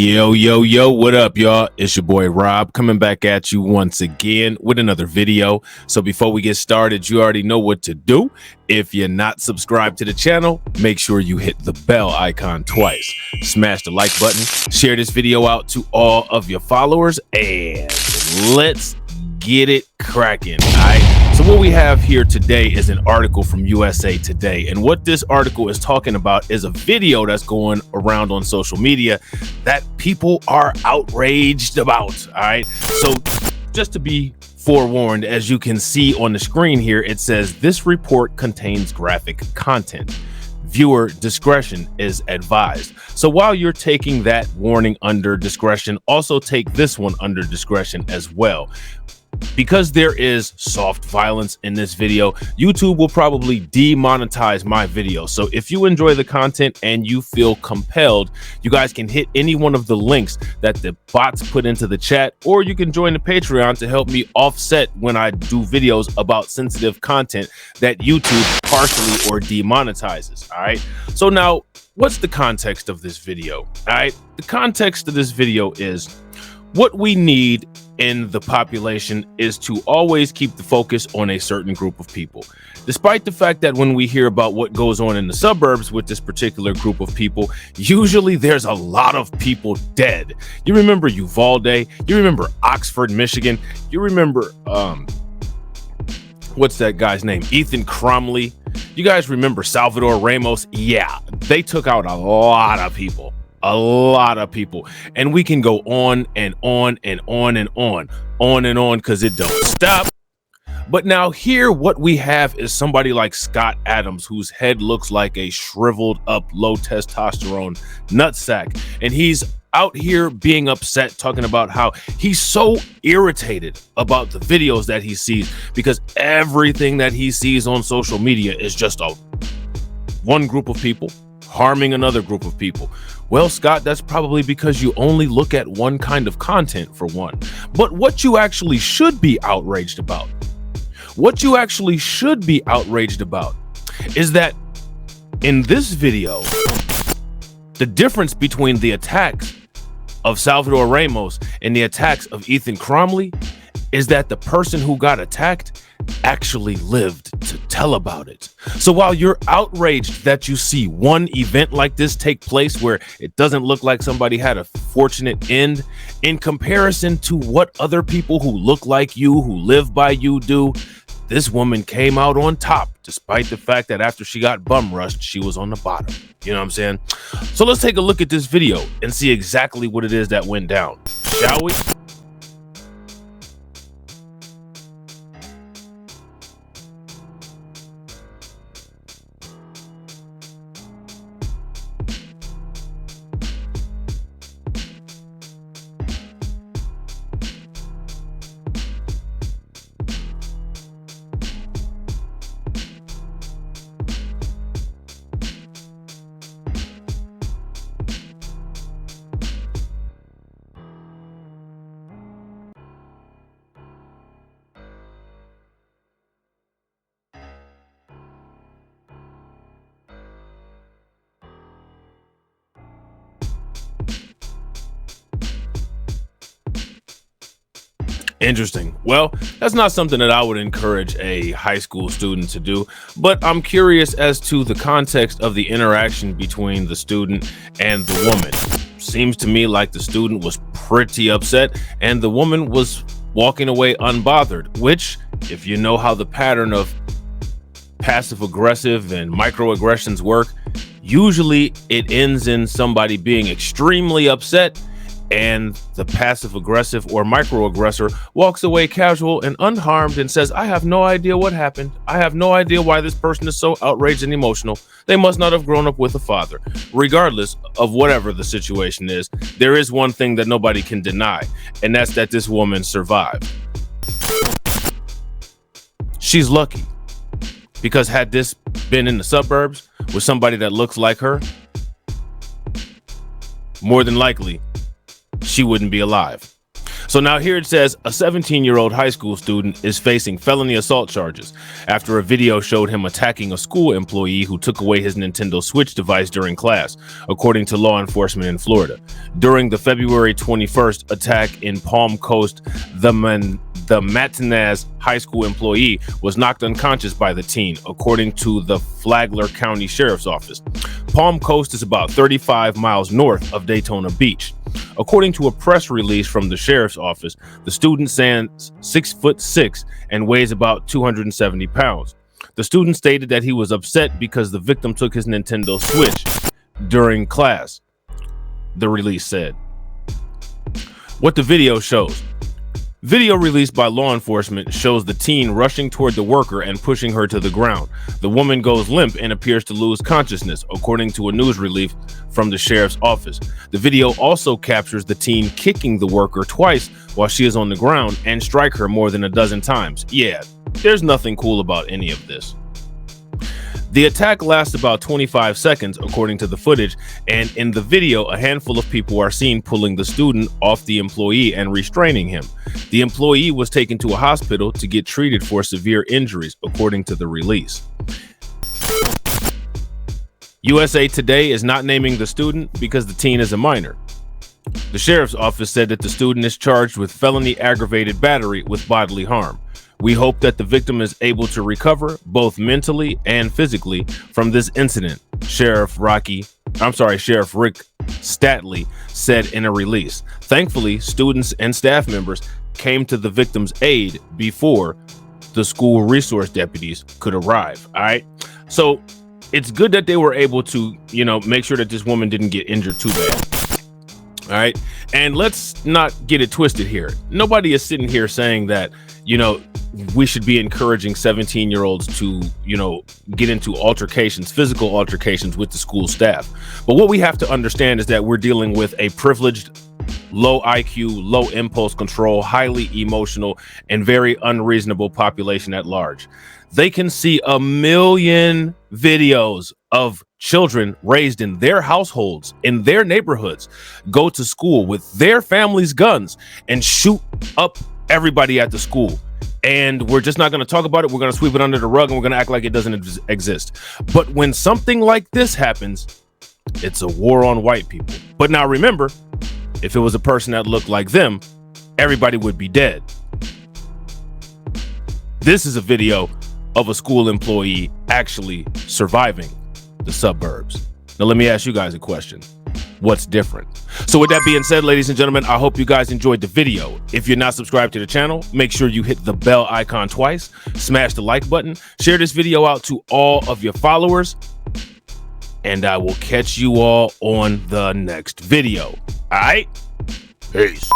Yo, what up, y'all? It's your boy Rob coming back at you once again with another video. So before we get started, you already know what to do. If you're not subscribed to the channel, make sure you hit the bell icon twice. Smash the like button, share this video out to all of your followers, and let's get it cracking. All right. So what we have here today is an article from USA Today. And what this article is talking about is a video that's going around on social media that people are outraged about. All right. So just to be forewarned, as you can see on the screen here, it says this report contains graphic content. Viewer discretion is advised. So while you're taking that warning under discretion, also take this one under discretion as well. Because there is soft violence in this video, YouTube will probably demonetize my video. So if you enjoy the content and you feel compelled, you guys can hit any one of the links that the bots put into the chat, or you can join the Patreon to help me offset when I do videos about sensitive content that YouTube partially or demonetizes. All right. So now, what's the context of this video? All right. The context of this video is what we need in the population is to always keep the focus on a certain group of people. Despite the fact that when we hear about what goes on in the suburbs with this particular group of people, usually there's a lot of people dead. You remember Uvalde, you remember Oxford, Michigan, you remember, what's that guy's name? Ethan Crumley. You guys remember Salvador Ramos? Yeah, they took out a lot of people. And we can go on and on and on and on because it don't stop. But now here what we have is somebody like Scott Adams, whose head looks like a shriveled up low testosterone nutsack, and he's out here being upset, talking about how he's so irritated about the videos that he sees because everything that he sees on social media is just one group of people harming another group of people. Well, Scott, that's probably because you only look at one kind of content, for one. But what you actually should be outraged about, is that in this video, the difference between the attacks of Salvador Ramos and the attacks of Ethan Crumley is that the person who got attacked actually lived to tell about it. So while you're outraged that you see one event like this take place where it doesn't look like somebody had a fortunate end, in comparison to what other people who look like you, who live by you do, this woman came out on top, despite the fact that after she got bum rushed, she was on the bottom. You know what I'm saying? So let's take a look at this video and see exactly what it is that went down, shall we? Interesting. Well, that's not something that I would encourage a high school student to do, but I'm curious as to the context of the interaction between the student and the woman. Seems to me like the student was pretty upset and the woman was walking away unbothered, which, if you know how the pattern of passive aggressive and microaggressions work, usually it ends in somebody being extremely upset and the passive aggressive or microaggressor walks away casual and unharmed and says, I have no idea what happened. I have no idea why this person is so outraged and emotional. They must not have grown up with a father. Regardless of whatever the situation is, there is one thing that nobody can deny, and that's that this woman survived. She's lucky, because had this been in the suburbs with somebody that looks like her, more than likely she wouldn't be alive. So now here it says a 17-year-old high school student is facing felony assault charges after a video showed him attacking a school employee who took away his Nintendo Switch device during class, according to law enforcement in Florida. During the February 21st attack in Palm Coast, the Martinez high school employee was knocked unconscious by the teen, according to the Flagler County Sheriff's Office. Palm Coast is about 35 miles north of Daytona Beach. According to a press release from the sheriff's office, the student stands 6'6" and weighs about 270 pounds. The student stated that he was upset because the victim took his Nintendo Switch during class, the release said. What the video shows. Video released by law enforcement shows the teen rushing toward the worker and pushing her to the ground. The woman goes limp and appears to lose consciousness, according to a news release from the sheriff's office. The video also captures the teen kicking the worker twice while she is on the ground and strike her more than a dozen times. Yeah, there's nothing cool about any of this. The attack lasts about 25 seconds, according to the footage, and in the video, a handful of people are seen pulling the student off the employee and restraining him. The employee was taken to a hospital to get treated for severe injuries, according to the release. USA Today is not naming the student because the teen is a minor. The sheriff's office said that the student is charged with felony aggravated battery with bodily harm. We hope that the victim is able to recover both mentally and physically from this incident, Sheriff Rick Statley said in a release. Thankfully, students and staff members came to the victim's aid before the school resource deputies could arrive. All right. So it's good that they were able to, make sure that this woman didn't get injured too bad. All right. And let's not get it twisted here. Nobody is sitting here saying that, we should be encouraging 17-year-olds to, get into altercations, physical altercations with the school staff. But what we have to understand is that we're dealing with a privileged, low IQ, low impulse control, highly emotional, and very unreasonable population at large. They can see a million videos of children raised in their households, in their neighborhoods, go to school with their family's guns and shoot up everybody at the school. And we're just not going to talk about it. We're going to sweep it under the rug and we're going to act like it doesn't exist. But when something like this happens, it's a war on white people. But now remember, if it was a person that looked like them, everybody would be dead. This is a video of a school employee actually surviving the suburbs. Now, let me ask you guys a question. What's different? So with that being said, ladies and gentlemen, I hope you guys enjoyed the video. If you're not subscribed to the channel, make sure you hit the bell icon twice, smash the like button, share this video out to all of your followers, and I will catch you all on the next video. All right? Peace.